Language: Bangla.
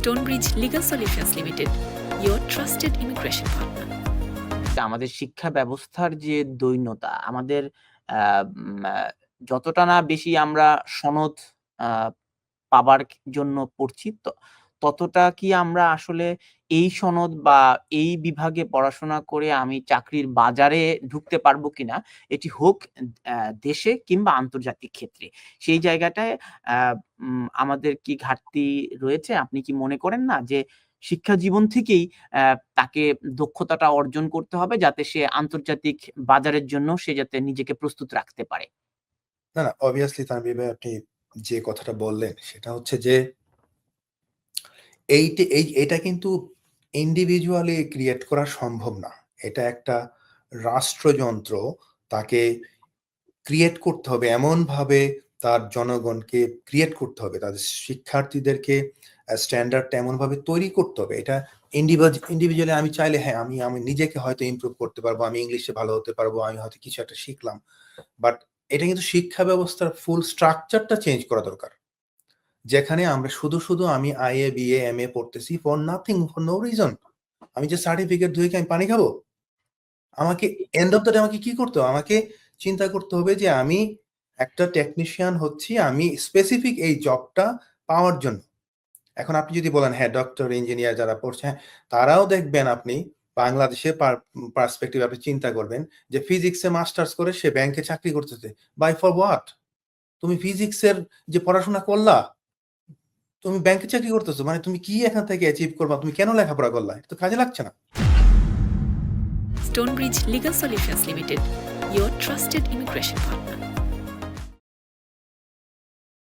Stonebridge Legal Solutions Limited, your trusted immigration partner. আমাদের শিক্ষা ব্যবস্থার যে দৈন্যতা, আমাদের আ উম আ যতটা না বেশি আমরা সনদ আ পাবার জন্য পড়ছি, ততটা কি আমরা আসলে এই সনদ বা এই বিভাগে পড়াশোনা করে আমি চাকরির বাজারে ঢুকতে পারবো কিনা, এটি হোক আ দেশে কিংবা আন্তর্জাতিক ক্ষেত্রে। সেই জায়গাটায় আ আমাদের কি ঘাটতি রয়েছে? আপনি কি মনে করেন না যে শিক্ষা জীবন থেকেই তাকে দক্ষতাটা অর্জন করতে হবে যাতে সে আন্তর্জাতিক বাজারের জন্য সে যাতে নিজেকে প্রস্তুত রাখতে পারে? না, না, obviously তানভীর ভাই আপনি যে কথাটা বললেন সেটা হচ্ছে যে এটা কিন্তু ইন্ডিভিজুয়ালি ক্রিয়েট করা সম্ভব না। এটা একটা রাষ্ট্রযন্ত্র, তাকে ক্রিয়েট করতে হবে এমনভাবে, তার জনগণকে ক্রিয়েট করতে হবে, তাদের শিক্ষার্থীদেরকে স্ট্যান্ডার্ডটা এমনভাবে তৈরি করতে হবে। এটা ইন্ডিভিজুয়ালি আমি চাইলে হ্যাঁ, আমি নিজেকে হয়তো ইমপ্রুভ করতে পারবো, আমি ইংলিশে ভালো হতে পারবো, আমি হয়তো কিছু একটা শিখলাম। বাট এটা কিন্তু শিক্ষা ব্যবস্থার ফুল স্ট্রাকচারটা চেঞ্জ করা দরকার। যেখানে আমরা শুধু আমি আইএ, বিএ, এমএ পড়তেছি for nothing, for no reason. আমি যে সার্টিফিকেট ধুয়ে কি আমি পানি খাবো? আমাকে এন্ড অফ দ্য ডে আমাকে কি করতে হবে? আমাকে চিন্তা করতে হবে যে আমি একটা টেকনিশিয়ান হচ্ছি, আমি স্পেসিফিক এই জবটা পাওয়ার জন্য। এখন আপনি যদি বলেন হ্যাঁ, ডক্টর, ইঞ্জিনিয়ার যারা পড়ছে, হ্যাঁ, তারাও দেখবেন আপনি বাংলাদেশের পার্সপেক্টিভ আপনি চিন্তা করবেন যে ফিজিক্সে মাস্টার্স করে সে ব্যাংকে চাকরি করতেছে। By for what? তুমি ফিজিক্সের যে পড়াশোনা করলা, তুমি ব্যাংকে চাকরি করতেছো, মানে তুমি কি এখান থেকে অ্যাচিভ করবা? তুমি কেন লেখাপড়া করলা? এটা তো কাজে লাগছে না। Stonebridge Legal Solutions Limited, your trusted immigration partner.